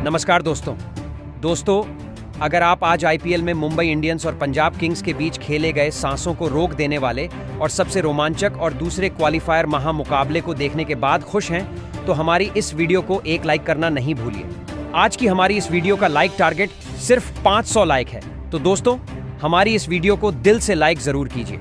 नमस्कार दोस्तों, अगर आप आज आईपीएल में मुंबई इंडियंस और पंजाब किंग्स के बीच खेले गए सांसों को रोक देने वाले और सबसे रोमांचक और दूसरे क्वालिफायर महामुकाबले को देखने के बाद खुश हैं, तो हमारी इस वीडियो को एक लाइक करना नहीं भूलिए। आज की हमारी इस वीडियो का लाइक टारगेट सिर्फ 500 लाइक है, तो दोस्तों हमारी इस वीडियो को दिल से लाइक जरूर कीजिए।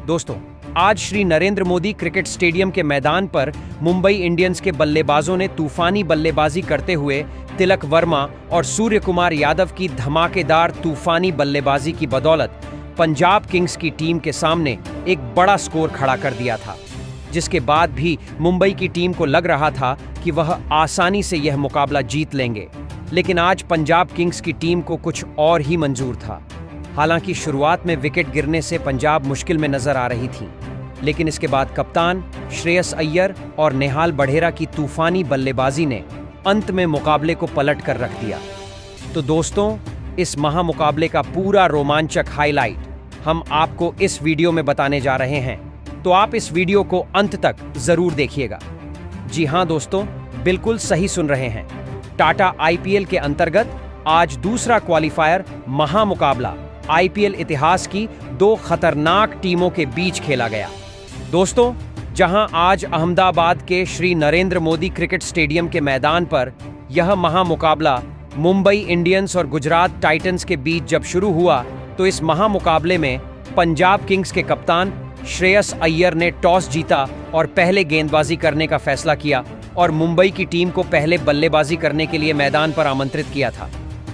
दोस्तों, आज श्री नरेंद्र मोदी क्रिकेट स्टेडियम के मैदान पर मुंबई इंडियंस के बल्लेबाजों ने तूफानी बल्लेबाजी करते हुए तिलक वर्मा और सूर्य कुमार यादव की धमाकेदार तूफानी बल्लेबाजी की बदौलत पंजाब किंग्स की टीम के सामने एक बड़ा स्कोर खड़ा कर दिया था, जिसके बाद भी मुंबई की टीम को लग रहा था कि वह आसानी से यह मुकाबला जीत लेंगे। लेकिन आज पंजाब किंग्स की टीम को कुछ और ही मंजूर था। हालांकि शुरुआत में विकेट गिरने से पंजाब मुश्किल में नजर आ रही थी, लेकिन इसके बाद कप्तान श्रेयस अय्यर और नेहाल बढेरा की तूफानी बल्लेबाजी ने अंत में मुकाबले को पलट कर रख दिया। तो दोस्तों, इस महामुकाबले का पूरा रोमांचक हाईलाइट हम आपको इस वीडियो में बताने जा रहे हैं, तो आप इस वीडियो को अंत तक जरूर देखिएगा। जी हां दोस्तों, बिल्कुल सही सुन रहे हैं। टाटा आईपीएल के अंतर्गत आज दूसरा क्वालिफायर महामुकाबला आईपीएल इतिहास की दो खतरनाक टीमों के बीच खेला गया। दोस्तों, जहां आज अहमदाबाद के श्री नरेंद्र मोदी क्रिकेट स्टेडियम के मैदान पर यह महामुकाबला मुंबई इंडियंस और गुजरात टाइटंस के बीच जब शुरू हुआ, तो इस महामुकाबले में पंजाब किंग्स के कप्तान श्रेयस अय्यर ने टॉस जीता और पहले गेंदबाजी करने का फैसला किया और मुंबई की टीम को पहले बल्लेबाजी करने के लिए मैदान पर आमंत्रित किया था।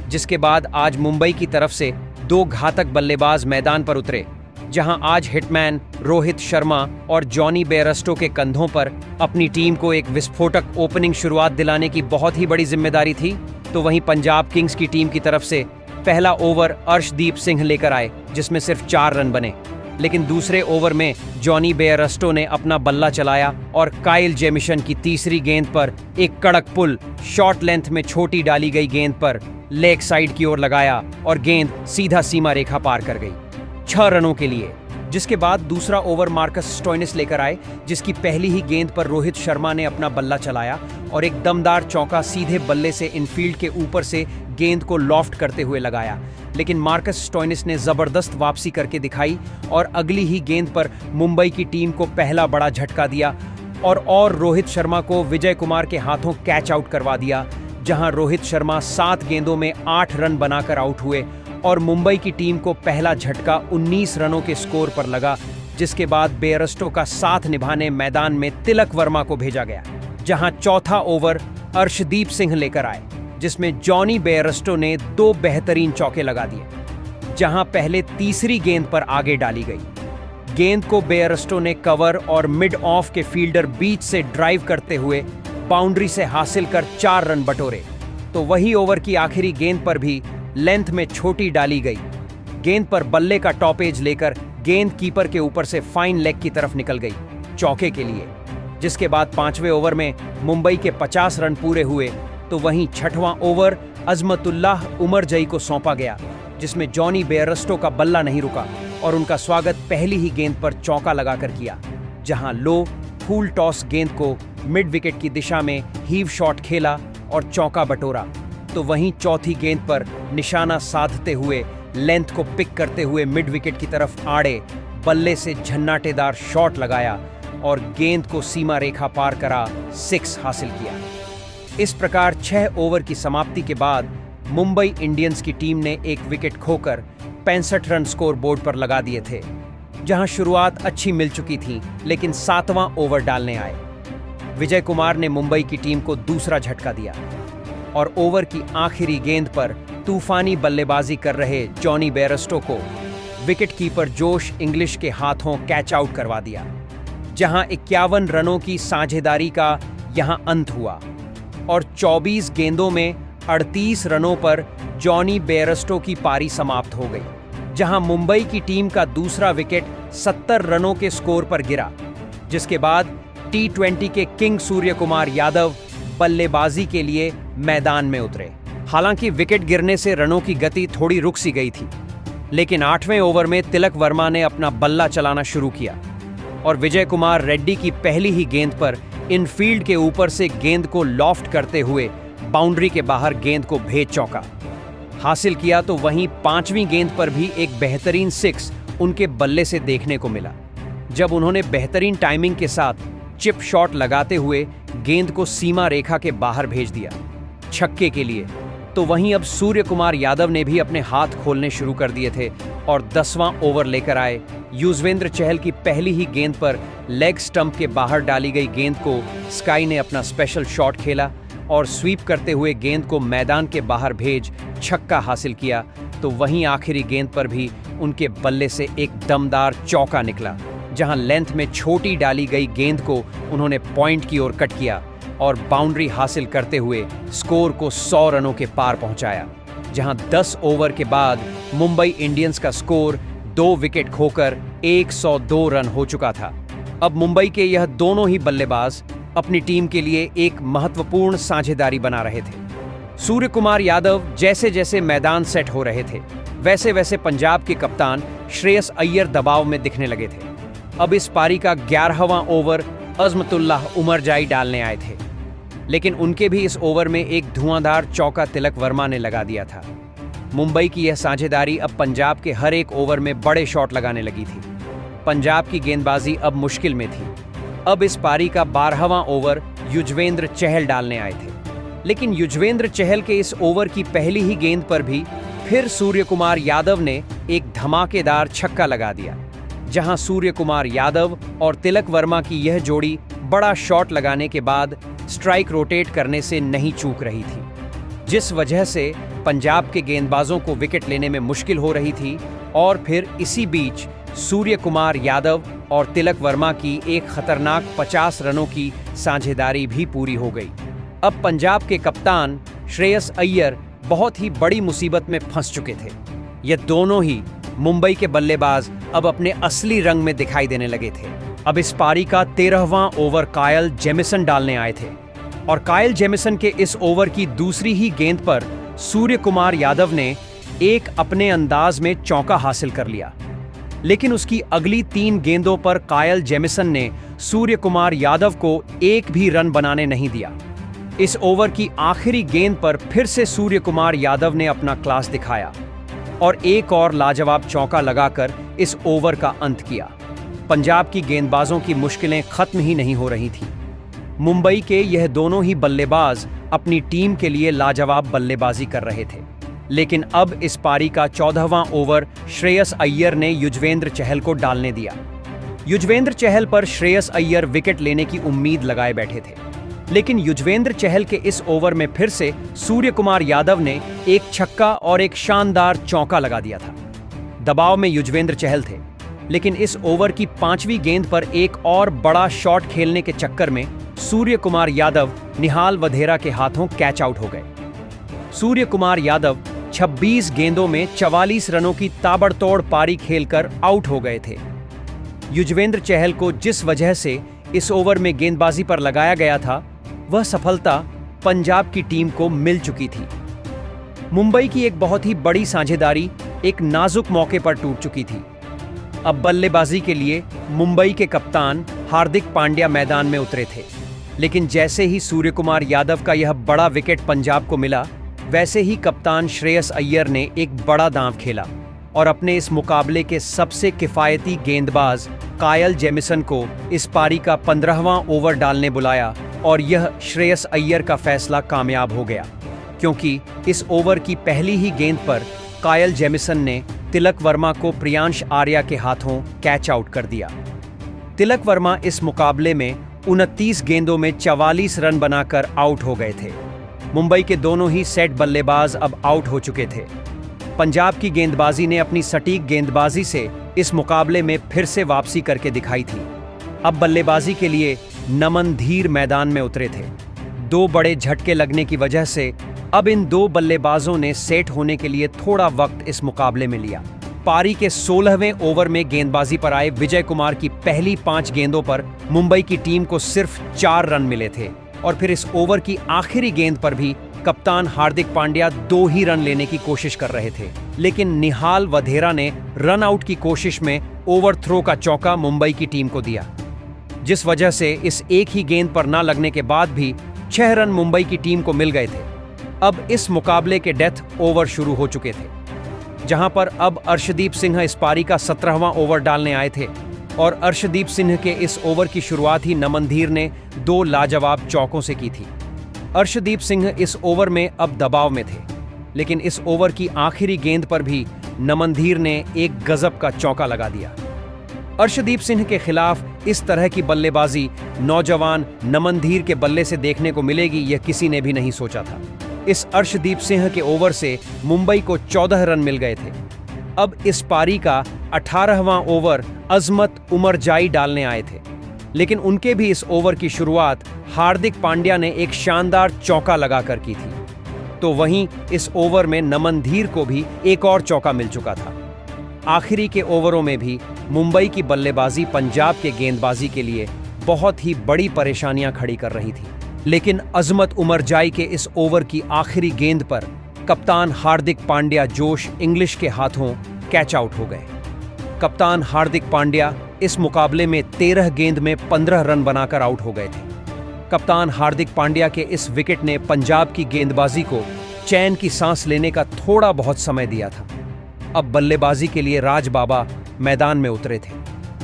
जिसके बाद आज मुंबई की तरफ से दो घातक बल्लेबाज मैदान पर उतरे, जहां आज हिटमैन रोहित शर्मा और जॉनी बेयरस्टो के कंधों पर अपनी टीम को एक विस्फोटक ओपनिंग शुरुआत दिलाने की बहुत ही बड़ी जिम्मेदारी थी। तो वहीं पंजाब किंग्स की टीम की तरफ से पहला ओवर अर्शदीप सिंह लेकर आए, जिसमें सिर्फ 4 रन बने। लेकिन दूसरे ओवर में जॉनी बेयरस्टो ने अपना बल्ला चलाया और काइल जेमिसन की तीसरी गेंद पर एक कड़क पुल शॉर्ट लेंथ में छोटी डाली गई गेंद पर लेग साइड की ओर लगाया और गेंद सीधा सीमा रेखा पार कर गई 6 रनों के लिए। जिसके बाद दूसरा ओवर मार्कस स्टोइनिस लेकर आए, जिसकी पहली ही गेंद पर रोहित शर्मा ने अपना बल्ला चलाया और एक दमदार चौका सीधे बल्ले से इनफील्ड के ऊपर से गेंद को लॉफ्ट करते हुए लगाया। लेकिन मार्कस स्टोइनिस ने जबरदस्त वापसी करके दिखाई और अगली ही गेंद पर मुंबई की टीम को पहला बड़ा झटका दिया और रोहित शर्मा को विजय कुमार के हाथों कैच आउट करवा दिया, जहां रोहित शर्मा 7 गेंदों में 8 रन बनाकर आउट हुए और मुंबई की टीम को पहला झटका 19 रनों के स्कोर पर लगा। जिसके बाद बेयरस्टो का साथ निभाने मैदान में तिलक वर्मा को भेजा गया, जहां चौथा ओवर अर्शदीप सिंह लेकर आए, जिसमें जॉनी बेयरस्टो ने 2 बेहतरीन चौके लगा दिए, जहां पहले तीसरी गेंद पर आगे डाली गई गेंद को बेयरस्टो ने कवर और मिड ऑफ के फील्डर बीच से ड्राइव करते हुए बाउंड्री से हासिल कर 4 रन बटोरे। तो वही ओवर की आखिरी गेंद पर भी लेंथ में छोटी डाली गई गेंद पर बल्ले का टॉपेज लेकर गेंद कीपर के ऊपर से फाइन लेग की तरफ निकल गई चौके के लिए। जिसके बाद 5वें ओवर में मुंबई के 50 रन पूरे हुए, तो वहीं 6वां ओवर अजमतुल्लाह उमरजई को सौंपा गया, जिसमें जॉनी बेयरस्टो का बल्ला नहीं रुका और उनका स्वागत पहली ही गेंद पर चौका लगाकर किया, जहां लो फूल टॉस गेंद को मिड विकेट की दिशा में हीव शॉट खेला और चौका बटोरा। तो वहीं चौथी गेंद पर निशाना साधते हुए लेंथ को पिक करते हुए मिड विकेट की तरफ आड़े बल्ले से झन्नाटेदार शॉट लगाया और गेंद को सीमा रेखा पार करा 6 हासिल किया। इस प्रकार 6 ओवर की समाप्ति के बाद मुंबई इंडियंस की टीम ने एक विकेट खोकर 65 रन स्कोर बोर्ड पर लगा दिए थे, जहां शुरुआत अच्छी मिल चुकी थी। लेकिन 7वां ओवर डालने आए विजय कुमार ने मुंबई की टीम को दूसरा झटका दिया और ओवर की आखिरी गेंद पर तूफानी बल्लेबाजी कर रहे जॉनी बेयरस्टो को विकेट कीपर जोश इंग्लिश के हाथों कैच आउट करवा दिया, जहां 51 रनों की साझेदारी का यहां अंत हुआ और 24 गेंदों में 38 रनों पर जॉनी बेयरस्टो की पारी समाप्त हो गई, जहां मुंबई की टीम का दूसरा विकेट 70 रनों के स्कोर पर गिरा। जिसके बाद T20 के किंग सूर्य कुमार यादव बल्लेबाजी के लिए मैदान में उतरे। हालांकि विकेट गिरने से रनों की गति थोड़ी रुक सी गई थी, लेकिन 8वें ओवर में तिलक वर्मा ने अपना बल्ला चलाना शुरू किया और विजय कुमार रेड्डी की पहली ही गेंद पर इनफील्ड के ऊपर से गेंद को लॉफ्ट करते हुए बाउंड्री के बाहर गेंद को भेज चौका हासिल किया, तो वहीं 5वीं गेंद पर भी एक बेहतरीन 6 उनके बल्ले से देखने को मिला, जब उन्होंने बेहतरीन टाइमिंग के साथ चिप शॉट लगाते हुए गेंद को सीमा रेखा के बाहर भेज दिया छक्के के लिए। तो वहीं अब सूर्य कुमार यादव ने भी अपने हाथ खोलने शुरू कर दिए थे और 10वां ओवर लेकर आए। युजवेंद्र चहल की पहली ही गेंद पर लेग स्टंप के बाहर डाली गई गेंद को स्काई ने अपना स्पेशल शॉट खेला और स्वीप करते हुए गेंद को मैदान के बाहर भेज छक्का हासिल किया। तो वहीं आखिरी गेंद पर भी उनके बल्ले से एक दमदार चौका निकला, जहां लेंथ में छोटी डाली गई गेंद को उन्होंने पॉइंट की ओर कट किया और बाउंड्री हासिल करते हुए स्कोर को 100 रनों के पार पहुंचाया, जहां 10 ओवर के बाद मुंबई इंडियंस का स्कोर 2 विकेट खोकर 102 रन हो चुका था। अब मुंबई के यह दोनों ही बल्लेबाज अपनी टीम के लिए एक महत्वपूर्ण साझेदारी बना रहे थे। सूर्य कुमार यादव जैसे जैसे मैदान सेट हो रहे थे, वैसे वैसे पंजाब के कप्तान श्रेयस अय्यर दबाव में दिखने लगे थे। अब इस पारी का 11वां ओवर अजमतुल्लाह उमरजाई डालने आए थे, लेकिन उनके भी इस ओवर में एक धुआंधार चौका तिलक वर्मा ने लगा दिया था। मुंबई की यह साझेदारी अब पंजाब के हर एक ओवर में बड़े शॉट लगाने लगी थी। पंजाब की गेंदबाजी अब मुश्किल में थी। अब इस पारी का 12वां ओवर युजवेंद्र चहल डालने आए थे, लेकिन युजवेंद्र चहल के इस ओवर की पहली ही गेंद पर भी फिर सूर्य कुमार यादव ने एक धमाकेदार छक्का लगा दिया, जहां सूर्य कुमार यादव और तिलक वर्मा की यह जोड़ी बड़ा शॉट लगाने के बाद स्ट्राइक रोटेट करने से नहीं चूक रही थी, जिस वजह से पंजाब के गेंदबाजों को विकेट लेने में मुश्किल हो रही थी। और फिर इसी बीच सूर्य कुमार यादव और तिलक वर्मा की एक खतरनाक 50 रनों की साझेदारी भी पूरी हो गई। अब पंजाब के कप्तान श्रेयस अय्यर बहुत ही बड़ी मुसीबत में फंस चुके थे। ये दोनों ही मुंबई के बल्लेबाज अब अपने असली रंग में दिखाई देने लगे थे। अब इस पारी का 13वां ओवर कायल जेमिसन डालने आए थे और कायल जेमिसन के इस ओवर की दूसरी ही गेंद पर सूर्य कुमार यादव ने एक अपने अंदाज में चौका हासिल कर लिया, लेकिन उसकी अगली 3 गेंदों पर कायल जेमिसन ने सूर्य कुमार यादव को एक भी रन बनाने नहीं दिया। इस ओवर की आखिरी गेंद पर फिर से सूर्य कुमार यादव ने अपना क्लास दिखाया और एक और लाजवाब चौका लगाकर इस ओवर का अंत किया। पंजाब की गेंदबाजों की मुश्किलें खत्म ही नहीं हो रही थी। मुंबई के यह दोनों ही बल्लेबाज अपनी टीम के लिए लाजवाब बल्लेबाजी कर रहे थे, लेकिन अब इस पारी का 14वां ओवर श्रेयस अय्यर ने युजवेंद्र चहल को डालने दिया। युजवेंद्र चहल पर श्रेयस अय्यर विकेट लेने की उम्मीद लगाए बैठे थे, लेकिन युजवेंद्र चहल के इस ओवर में फिर से सूर्य कुमार यादव ने एक छक्का और एक शानदार चौका लगा दिया था। दबाव में युजवेंद्र चहल थे, लेकिन इस ओवर की 5वीं गेंद पर एक और बड़ा शॉट खेलने के चक्कर में सूर्य कुमार यादव निहाल वधेरा के हाथों कैच आउट हो गए। सूर्य कुमार यादव 26 गेंदों में 44 रनों की ताबड़तोड़ पारी खेलकर आउट हो गए थे। युजवेंद्र चहल को जिस वजह से इस ओवर में गेंदबाजी पर लगाया गया था, वह सफलता पंजाब की टीम को मिल चुकी थी। मुंबई की एक बहुत ही बड़ी साझेदारी एक नाजुक मौके पर टूट चुकी थी। अब बल्लेबाजी के लिए मुंबई के कप्तान हार्दिक पांड्या मैदान में उतरे थे, लेकिन जैसे ही सूर्य कुमार यादव का यह बड़ा विकेट पंजाब को मिला, वैसे ही कप्तान श्रेयस अय्यर ने एक बड़ा दांव खेला और अपने इस मुकाबले के सबसे किफायती गेंदबाज कायल जेमिसन को इस पारी का 15वां ओवर डालने बुलाया और यह श्रेयस अय्यर का फैसला कामयाब हो गया, क्योंकि इस ओवर की पहली ही गेंद पर कायल जेमिसन ने तिलक वर्मा को प्रियांश आर्या के हाथों कैच आउट कर दिया। तिलक वर्मा इस मुकाबले में 29 गेंदों में 44 रन बनाकर आउट हो गए थे। मुंबई के दोनों ही सेट बल्लेबाज अब आउट हो चुके थे। पंजाब की गेंदबाजी ने अपनी सटीक गेंदबाजी से इस मुकाबले में फिर से वापसी करके दिखाई थी। अब बल्लेबाजी के लिए नमन धीर मैदान में उतरे थे। 2 बड़े झटके लगने की वजह से अब इन 2 बल्लेबाजों ने सेट होने के लिए थोड़ा वक्त इस मुकाबले में लिया। पारी के 16वें ओवर में गेंदबाजी पर आए विजय कुमार की पहली 5 गेंदों पर मुंबई की टीम को सिर्फ 4 रन मिले थे और फिर इस ओवर की आखिरी गेंद पर भी कप्तान हार्दिक पांड्या 2 ही रन लेने की कोशिश कर रहे थे, लेकिन निहाल वधेरा ने रन आउट की कोशिश में ओवरथ्रो का चौका मुंबई की टीम को दिया, जिस वजह से इस एक ही गेंद पर न लगने के बाद भी 6 रन मुंबई की टीम को मिल गए थे। अब इस मुकाबले के डेथ ओवर शुरू हो चुके थे, जहां पर अब अर्शदीप सिंह इस पारी का 17वां ओवर डालने आए थे और अर्शदीप सिंह के इस ओवर की शुरुआत ही नमनधीर ने 2 लाजवाब चौकों से की थी। अर्शदीप सिंह इस ओवर में अब दबाव में थे, लेकिन इस ओवर की आखिरी गेंद पर भी नमनधीर ने एक गजब का चौका लगा दिया। अर्शदीप सिंह के खिलाफ इस तरह की बल्लेबाजी नौजवान नमनधीर के बल्ले से देखने को मिलेगी, यह किसी ने भी नहीं सोचा था। इस अर्शदीप सिंह के ओवर से मुंबई को 14 रन मिल गए थे। अब इस पारी का 18वां ओवर अजमत उमरजाई डालने आए थे, लेकिन उनके भी इस ओवर की शुरुआत हार्दिक पांड्या ने एक शानदार चौका लगाकर की थी। तो वहीं इस ओवर में नमनधीर को भी एक और चौका मिल चुका था। आखिरी के ओवरों में भी मुंबई की बल्लेबाजी पंजाब के गेंदबाजी के लिए बहुत ही बड़ी परेशानियां खड़ी कर रही थी, लेकिन अजमत उमरजाई के इस ओवर की आखिरी गेंद पर कप्तान हार्दिक पांड्या जोश इंग्लिश के हाथों कैच आउट हो गए। कप्तान हार्दिक पांड्या इस मुकाबले में 13 गेंद में 15 रन बनाकर आउट हो गए थे। कप्तान हार्दिक पांड्या के इस विकेट ने पंजाब की गेंदबाजी को चैन की सांस लेने का थोड़ा बहुत समय दिया था। अब बल्लेबाजी के लिए राज बाबा मैदान में उतरे थे,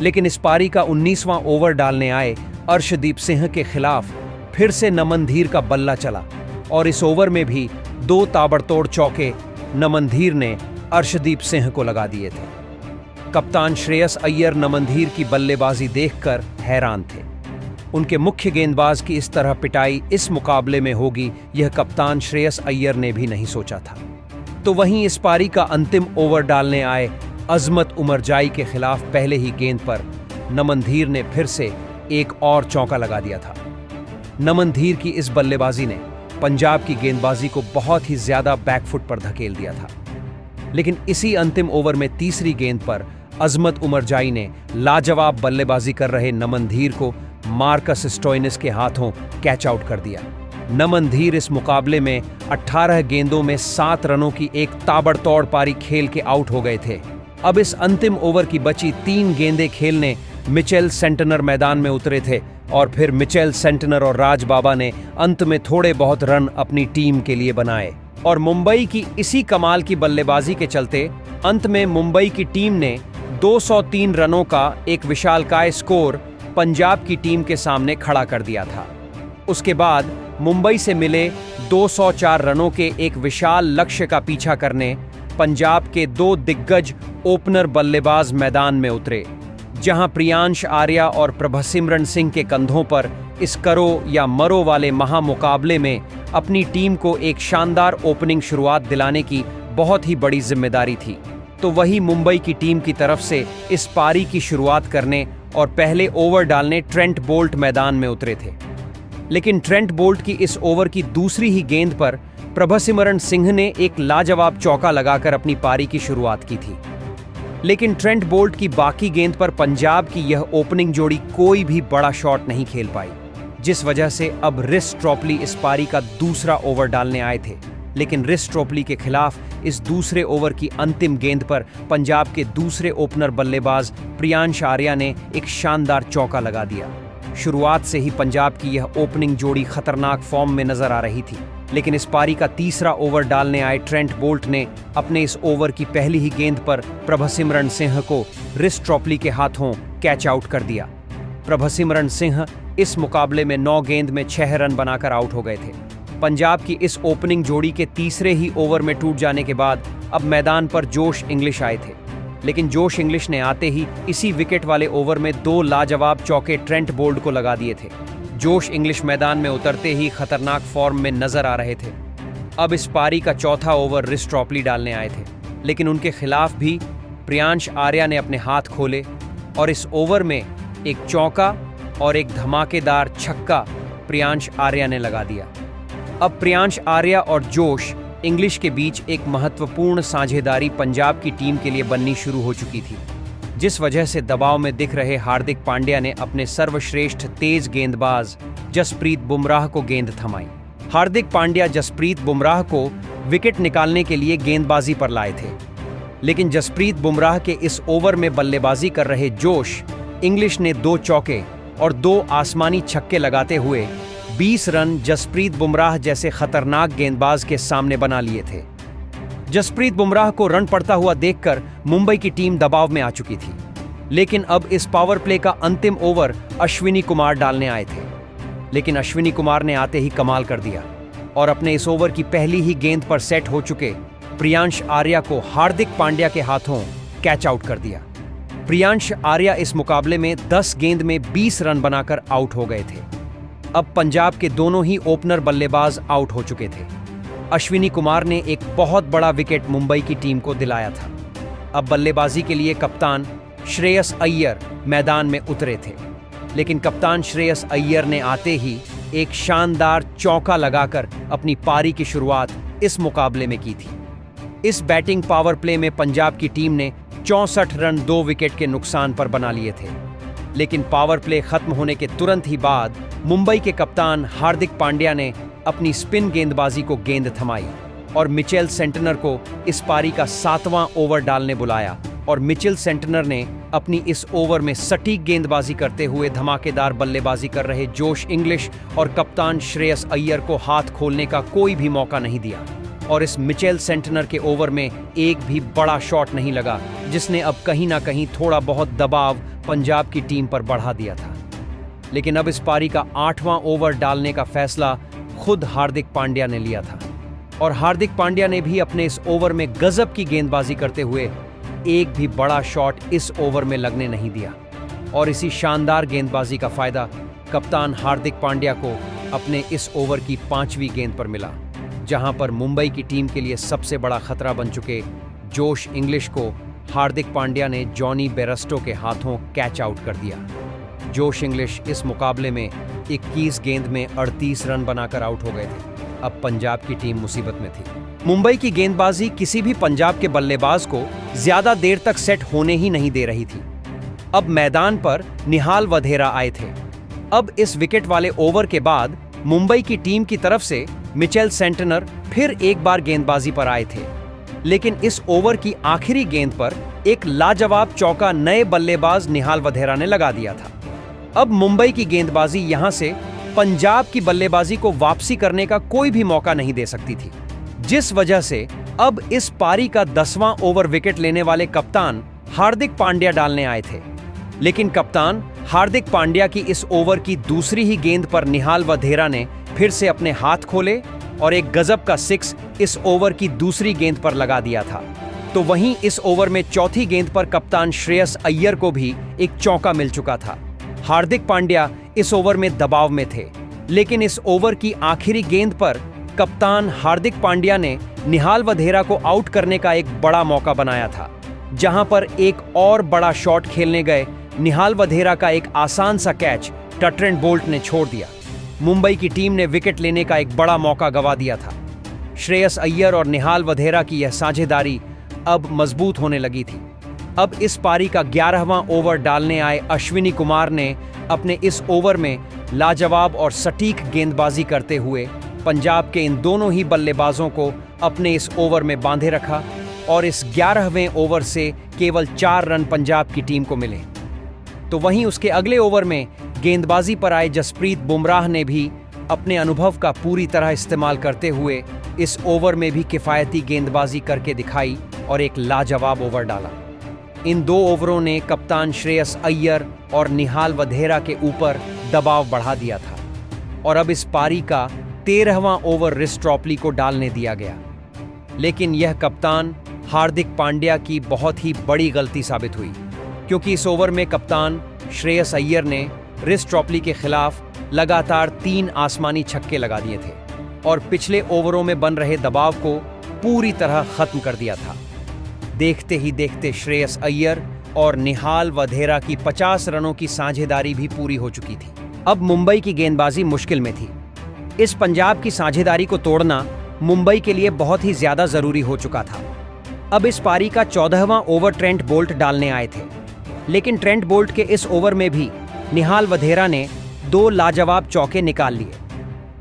लेकिन इस पारी का 19वां ओवर डालने आए अर्शदीप सिंह के खिलाफ फिर से नमनधीर का बल्ला चला और इस ओवर में भी 2 ताबड़तोड़ चौके नमनधीर ने अर्शदीप सिंह को लगा दिए थे। कप्तान श्रेयस अय्यर नमनधीर की बल्लेबाजी देखकर हैरान थे। उनके मुख्य गेंदबाज की इस तरह पिटाई इस मुकाबले में होगी, यह कप्तान श्रेयस अय्यर ने भी नहीं सोचा था। तो वहीं इस पारी का अंतिम ओवर डालने आए अजमत उमरजाई के खिलाफ पहले ही गेंद पर नमनधीर ने फिर से एक और चौका लगा दिया था। नमनधीर की इस बल्लेबाजी ने पंजाब की गेंदबाजी को बहुत ही ज्यादा बैकफुट पर धकेल दिया था, लेकिन इसी अंतिम ओवर में तीसरी गेंद पर अजमत उमरजाई ने लाजवाब बल्लेबाजी कर रहे नमनधीर को मार्कस स्टोइनिस के हाथों कैच आउट कर दिया। नमनधीर इस मुकाबले में 18 गेंदों में 7 रनों की एक ताबड़तोड़ पारी खेल के आउट हो गए थे। अब इस अंतिम ओवर की बची 3 गेंदें खेलने मिचेल सेंटनर मैदान में उतरे थे और फिर मिचेल सेंटनर और राज बाबा ने अंत में थोड़े बहुत रन अपनी टीम के लिए बनाए और मुंबई की इसी कमाल की बल्लेबाजी के चलते अंत में मुंबई की टीम ने 203 रनों का एक विशालकाय स्कोर पंजाब की टीम के सामने खड़ा कर दिया था। उसके बाद मुंबई से मिले 204 रनों के एक विशाल लक्ष्य का पीछा करने पंजाब के 2 दिग्गज ओपनर बल्लेबाज मैदान में उतरे, जहां प्रियांश आर्या और प्रभसिमरन सिंह के कंधों पर इस करो या मरो वाले महामुकाबले में अपनी टीम को एक शानदार ओपनिंग शुरुआत दिलाने की बहुत ही बड़ी जिम्मेदारी थी। तो वही मुंबई की टीम की तरफ से इस पारी की शुरुआत करने और पहले ओवर डालने ट्रेंट बोल्ट मैदान में उतरे थे, लेकिन ट्रेंट बोल्ट की इस ओवर की दूसरी ही गेंद पर प्रभसिमरन सिंह ने एक लाजवाब चौका लगाकर अपनी पारी की शुरुआत की थी। लेकिन ट्रेंट बोल्ट की बाकी गेंद पर पंजाब की यह ओपनिंग जोड़ी कोई भी बड़ा शॉट नहीं खेल पाई, जिस वजह से अब रिस ट्रॉपली इस पारी का दूसरा ओवर डालने आए थे। लेकिन रिस ट्रॉपली के खिलाफ इस दूसरे ओवर की अंतिम गेंद पर पंजाब के दूसरे ओपनर बल्लेबाज प्रियांश आर्या ने एक शानदार चौका लगा दिया। शुरुआत से ही पंजाब की यह ओपनिंग जोड़ी खतरनाक फॉर्म में नजर आ रही थी, लेकिन इस पारी का तीसरा ओवर डालने आए ट्रेंट बोल्ट ने अपने इस ओवर की पहली ही गेंद पर प्रभसिमरन सिंह को रिस ट्रॉपली के हाथों कैच आउट कर दिया। प्रभसिमरन सिंह इस मुकाबले में 9 गेंद में 6 रन बनाकर आउट हो गए थे। पंजाब की इस ओपनिंग जोड़ी के तीसरे ही ओवर में टूट जाने के बाद अब मैदान पर जोश इंग्लिश आए थे, लेकिन जोश इंग्लिश ने आते ही इसी विकेट वाले ओवर में 2 लाजवाब चौके ट्रेंट बोल्ट को लगा दिए थे। जोश इंग्लिश मैदान में उतरते ही खतरनाक फॉर्म में नजर आ रहे थे। अब इस पारी का चौथा ओवर रिस ट्रॉपली डालने आए थे, लेकिन उनके खिलाफ भी प्रियांश आर्या ने अपने हाथ खोले और इस ओवर में एक चौका और एक धमाकेदार छक्का प्रियांश आर्या ने लगा दिया। अब प्रियांश आर्या और जोश इंग्लिश के बीच एक महत्वपूर्ण साझेदारी पंजाब की टीम के लिए बननी शुरू हो चुकी थी, जिस वजह से दबाव में दिख रहे हार्दिक पांड्या ने अपने सर्वश्रेष्ठ तेज गेंदबाज जसप्रीत बुमराह को गेंद थमाई। हार्दिक पांड्या जसप्रीत बुमराह को विकेट निकालने के लिए गेंदबाजी पर लाए थे, लेकिन जसप्रीत बुमराह के इस ओवर में बल्लेबाजी कर रहे जोश इंग्लिश ने 2 चौके और 2 आसमानी छक्के लगाते हुए 20 रन जसप्रीत बुमराह जैसे खतरनाक गेंदबाज के सामने बना लिए थे। जसप्रीत बुमराह को रन पड़ता हुआ देखकर मुंबई की टीम दबाव में आ चुकी थी, लेकिन अब इस पावर प्ले का अंतिम ओवर अश्विनी कुमार डालने आए थे। लेकिन अश्विनी कुमार ने आते ही कमाल कर दिया और अपने इस ओवर की पहली ही गेंद पर सेट हो चुके प्रियांश आर्या को हार्दिक पांड्या के हाथों कैच आउट कर दिया। प्रियांश आर्या इस मुकाबले में 10 गेंद में 20 रन बनाकर आउट हो गए थे। अब पंजाब के दोनों ही ओपनर बल्लेबाज आउट हो चुके थे। अश्विनी कुमार ने एक बहुत बड़ा विकेट मुंबई की टीम को दिलाया था। अब बल्लेबाजी के लिए कप्तान श्रेयस अय्यर मैदान में उतरे थे, लेकिन कप्तान श्रेयस अय्यर ने आते ही एक शानदार चौका लगाकर अपनी पारी की शुरुआत इस मुकाबले में की थी। इस बैटिंग पावर प्ले में पंजाब की टीम ने 64 रन 2 विकेट के नुकसान पर बना लिए थे, लेकिन पावर प्ले खत्म होने के तुरंत ही बाद मुंबई के कप्तान हार्दिक पांड्या ने अपनी स्पिन गेंदबाजी को गेंद थमाई और मिचेल सेंटनर को इस पारी का 7वां ओवर डालने बुलाया और मिचेल सेंटनर ने अपनी इस ओवर में सटीक गेंदबाजी करते हुए धमाकेदार बल्लेबाजी कर रहे जोश इंग्लिश और कप्तान श्रेयस अय्यर को हाथ खोलने का कोई भी मौका नहीं दिया और इस मिचेल सेंटनर के ओवर में एक भी बड़ा शॉट नहीं लगा, जिसने अब कहीं ना कहीं थोड़ा बहुत दबाव पंजाब की टीम पर बढ़ा दिया था। लेकिन अब इस पारी का 8वां ओवर डालने का फैसला खुद हार्दिक पांड्या ने लिया था और हार्दिक पांड्या ने भी अपने इस ओवर में गजब की गेंदबाजी करते हुए एक भी बड़ा शॉट इस ओवर में लगने नहीं दिया और इसी शानदार गेंदबाजी का फायदा कप्तान हार्दिक पांड्या को अपने इस ओवर की 5वीं गेंद पर मिला, जहां पर मुंबई की टीम के लिए सबसे बड़ा खतरा बन चुके जोश इंग्लिश को हार्दिक पांड्या ने जॉनी बेरस्टो के हाथों कैच आउट कर दिया। जोश इंग्लिश इस मुकाबले में 21 गेंद में 38 रन बनाकर आउट हो गए थे। अब पंजाब की टीम मुसीबत में थी। मुंबई की गेंदबाजी किसी भी पंजाब के बल्लेबाज को ज्यादा देर तक सेट होने ही नहीं दे रही थी। अब मैदान पर निहाल वधेरा आए थे। अब इस विकेट वाले ओवर के बाद मुंबई की टीम की तरफ से मिचेल सेंटनर फिर एक बार गेंदबाजी पर आए थे, लेकिन इस ओवर की आखिरी गेंद पर एक लाजवाब चौका नए बल्लेबाज निहाल वधेरा ने लगा दिया था। अब मुंबई की गेंदबाजी यहां से पंजाब की बल्लेबाजी को वापसी करने का कोई भी मौका नहीं दे सकती थी, जिस वजह से अब इस पारी का 10वां ओवर विकेट लेने वाले कप्तान हार्दिक पांड्या डालने आए थे। लेकिन कप्तान हार्दिक पांड्या की इस ओवर की दूसरी ही गेंद पर निहाल वधेरा ने फिर से अपने हाथ खोले और एक गजब का 6 इस ओवर की दूसरी गेंद पर लगा दिया था। तो वहीं इस ओवर में चौथी गेंद पर कप्तान श्रेयस अय्यर को भी एक चौका मिल चुका था। हार्दिक पांड्या इस ओवर में दबाव में थे, लेकिन इस ओवर की आखिरी गेंद पर कप्तान हार्दिक पांड्या ने निहाल वधेरा को आउट करने का एक बड़ा मौका बनाया था, जहां पर एक और बड़ा शॉट खेलने गए निहाल वधेरा का एक आसान सा कैच ट्रेंट बोल्ट ने छोड़ दिया। मुंबई की टीम ने विकेट लेने का एक बड़ा मौका गंवा दिया था। श्रेयस अय्यर और निहाल वधेरा की यह साझेदारी अब मजबूत होने लगी थी। अब इस पारी का 11वां ओवर डालने आए अश्विनी कुमार ने अपने इस ओवर में लाजवाब और सटीक गेंदबाजी करते हुए पंजाब के इन दोनों ही बल्लेबाजों को अपने इस ओवर में बांधे रखा और इस 11वें ओवर से केवल 4 रन पंजाब की टीम को मिले। तो वहीं उसके अगले ओवर में गेंदबाजी पर आए जसप्रीत बुमराह ने भी अपने अनुभव का पूरी तरह इस्तेमाल करते हुए इस ओवर में भी किफ़ायती गेंदबाजी करके दिखाई और एक लाजवाब ओवर डाला। इन 2 ओवरों ने कप्तान श्रेयस अय्यर और निहाल वधेरा के ऊपर दबाव बढ़ा दिया था और अब इस पारी का 13वां ओवर रिस ट्रॉपली को डालने दिया गया। लेकिन यह कप्तान हार्दिक पांड्या की बहुत ही बड़ी गलती साबित हुई, क्योंकि इस ओवर में कप्तान श्रेयस अय्यर ने रिस ट्रॉपली के खिलाफ लगातार 3 आसमानी छक्के लगा दिए थे और पिछले ओवरों में बन रहे दबाव को पूरी तरह खत्म कर दिया था। देखते ही देखते श्रेयस अय्यर और निहाल वधेरा की 50 रनों की साझेदारी भी पूरी हो चुकी थी। अब मुंबई की गेंदबाजी मुश्किल में थी। इस पंजाब की साझेदारी को तोड़ना मुंबई के लिए बहुत ही ज्यादा जरूरी हो चुका था। अब इस पारी का 14वां ओवर ट्रेंट बोल्ट डालने आए थे, लेकिन ट्रेंट बोल्ट के इस ओवर में भी निहाल वधेरा ने 2 लाजवाब चौके निकाल लिए।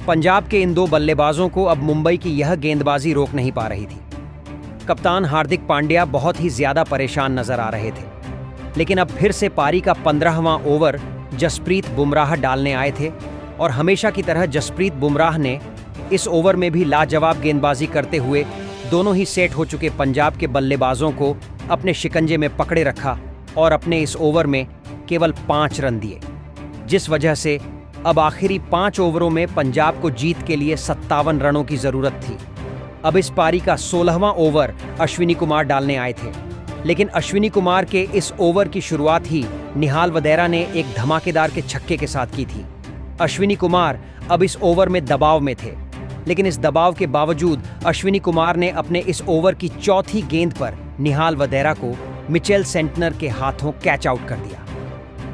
पंजाब के इन 2 बल्लेबाजों को अब मुंबई की यह गेंदबाजी रोक नहीं पा रही थी। कप्तान हार्दिक पांड्या बहुत ही ज्यादा परेशान नजर आ रहे थे, लेकिन अब फिर से पारी का 15वां ओवर जसप्रीत बुमराह डालने आए थे और हमेशा की तरह जसप्रीत बुमराह ने इस ओवर में भी लाजवाब गेंदबाजी करते हुए दोनों ही सेट हो चुके पंजाब के बल्लेबाजों को अपने शिकंजे में पकड़े रखा और अपने इस ओवर में केवल 5 रन दिए, जिस वजह से अब आखिरी 5 ओवरों में पंजाब को जीत के लिए 57 रनों की जरूरत थी। अब इस पारी का 16वां ओवर अश्विनी कुमार डालने आए थे, लेकिन अश्विनी कुमार के इस ओवर की शुरुआत ही निहाल वदेरा ने एक धमाकेदार के छक्के के साथ की थी। अश्विनी कुमार अब इस ओवर में दबाव में थे, लेकिन इस दबाव के बावजूद अश्विनी कुमार ने अपने इस ओवर की चौथी गेंद पर निहाल वदेरा को मिचेल सेंटनर के हाथों कैच आउट कर दिया।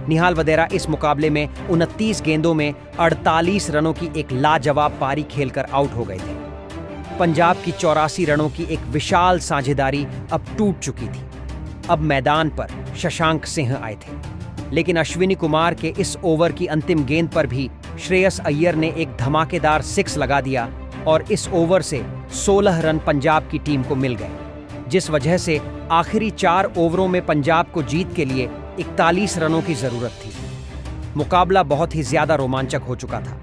निहाल वदेरा इस मुकाबले में 29 गेंदों में 48 रनों की एक लाजवाब पारी खेलकर आउट हो गए थे। पंजाब की 84 रनों की एक विशाल साझेदारी अब टूट चुकी थी। अब मैदान पर शशांक सिंह आए थे, लेकिन अश्विनी कुमार के इस ओवर की अंतिम गेंद पर भी श्रेयस अय्यर ने एक धमाकेदार 6 लगा दिया और इस ओवर से 16 रन पंजाब की टीम को मिल गए, जिस वजह से आखिरी 4 ओवरों में पंजाब को जीत के लिए 41 रनों की जरूरत थी। मुकाबला बहुत ही ज्यादा रोमांचक हो चुका था।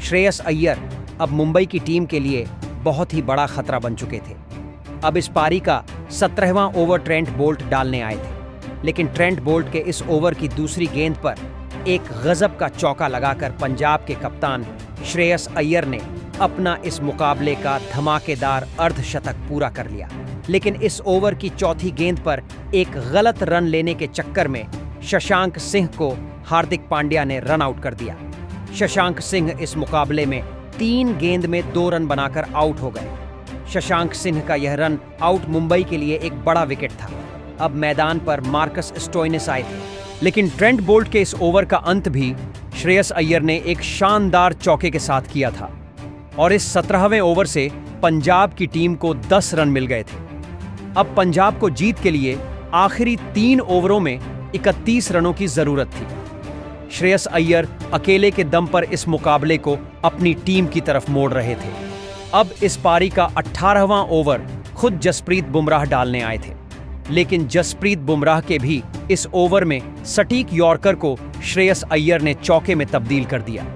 श्रेयस अय्यर अब मुंबई की टीम के लिए बहुत ही बड़ा खतरा बन चुके थे। अब इस पारी का 17वां ओवर ट्रेंट बोल्ट डालने आए थे, लेकिन ट्रेंट बोल्ट के इस ओवर की दूसरी गेंद पर एक गजब का चौका लगाकर पंजाब के कप्तान श्रेयस अय्यर ने अपना इस मुकाबले का धमाकेदार अर्धशतक पूरा कर लिया। लेकिन इस ओवर की चौथी गेंद पर एक गलत रन लेने के चक्कर में शशांक सिंह को हार्दिक पांड्या ने रन आउट कर दिया। शशांक सिंह इस मुकाबले में 3 गेंद में 2 रन बनाकर आउट हो गए। शशांक सिंह का यह रन आउट मुंबई के लिए एक बड़ा विकेट था। अब मैदान पर मार्कस स्टोइनिस आए थे, लेकिन ट्रेंट बोल्ट के इस ओवर का अंत भी श्रेयस अय्यर ने एक शानदार चौके के साथ किया था और इस 17वें ओवर से पंजाब की टीम को 10 रन मिल गए थे। अब पंजाब को जीत के लिए आखिरी 3 ओवरों में 31 रनों की जरूरत थी। श्रेयस अय्यर अकेले के दम पर इस मुकाबले को अपनी टीम की तरफ मोड़ रहे थे। अब इस पारी का 18वां ओवर खुद जसप्रीत बुमराह डालने आए थे, लेकिन जसप्रीत बुमराह के भी इस ओवर में सटीक यॉर्कर को श्रेयस अय्यर ने चौके में तब्दील कर दिया।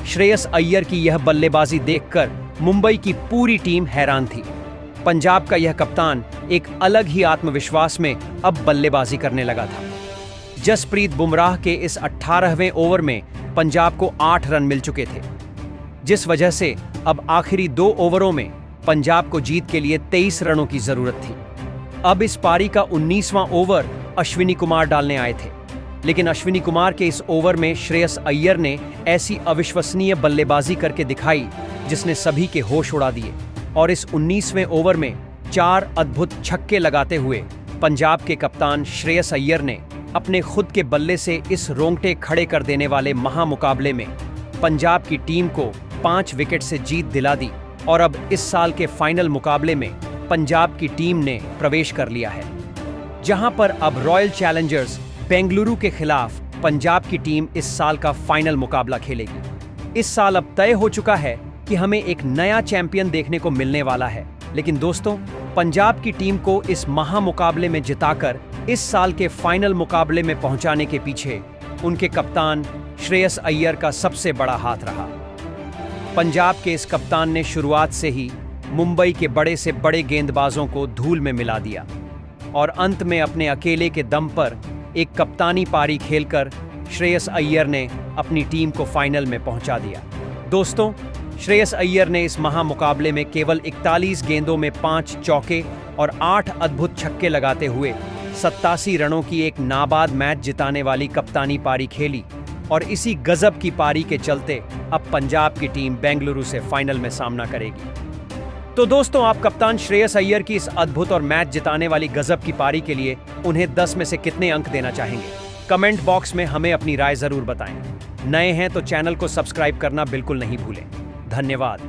श्रेयस अय्यर की यह बल्लेबाजी देखकर मुंबई की पूरी टीम हैरान थी। पंजाब का यह कप्तान एक अलग ही आत्मविश्वास में अब बल्लेबाजी करने लगा था। जसप्रीत बुमराह के इस 18वें ओवर में पंजाब को 8 रन मिल चुके थे, जिस वजह से अब आखिरी 2 ओवरों में पंजाब को जीत के लिए 23 रनों की जरूरत थी। अब इस पारी का 19वां ओवर अश्विनी कुमार डालने आए थे, लेकिन अश्विनी कुमार के इस ओवर में श्रेयस अय्यर ने ऐसी अविश्वसनीय बल्लेबाजी करके दिखाई जिसने सभी के होश उड़ा दिए और इस 19वें ओवर में 4 अद्भुत छक्के लगाते हुए पंजाब के कप्तान श्रेयस अय्यर ने अपने खुद के बल्ले से इस रोंगटे खड़े कर देने वाले महामुकाबले में पंजाब की टीम को 5 विकेट से जीत दिला दी और अब इस साल के फाइनल मुकाबले में पंजाब की टीम ने प्रवेश कर लिया है, जहां पर अब रॉयल चैलेंजर्स बेंगलुरु के खिलाफ पंजाब की टीम इस साल का फाइनल मुकाबला खेलेगी। इस साल अब तय हो चुका है कि हमें एक नया चैंपियन देखने को मिलने वाला है, लेकिन दोस्तों, पंजाब की टीम को इस महामुकाबले में जिताकर इस साल के फाइनल मुकाबले में पहुंचाने के पीछे उनके कप्तान श्रेयस अय्यर का सबसे बड़ा हाथ रहा। पंजाब के इस कप्तान ने शुरुआत से ही मुंबई के बड़े से बड़े गेंदबाजों को धूल में मिला दिया और अंत में अपने अकेले के दम पर एक कप्तानी पारी खेलकर श्रेयस अय्यर ने अपनी टीम को फाइनल में पहुंचा दिया। दोस्तों, श्रेयस अय्यर ने इस महामुकाबले में केवल 41 गेंदों में 5 चौके और 8 अद्भुत छक्के लगाते हुए 87 रनों की एक नाबाद मैच जिताने वाली कप्तानी पारी खेली और इसी गजब की पारी के चलते अब पंजाब की टीम बेंगलुरु से फाइनल में सामना करेगी। तो दोस्तों, आप कप्तान श्रेयस अय्यर की इस अद्भुत और मैच जिताने वाली गजब की पारी के लिए उन्हें 10 में से कितने अंक देना चाहेंगे? कमेंट बॉक्स में हमें अपनी राय जरूर बताएं। नए हैं तो चैनल को सब्सक्राइब करना बिल्कुल नहीं भूलें। धन्यवाद।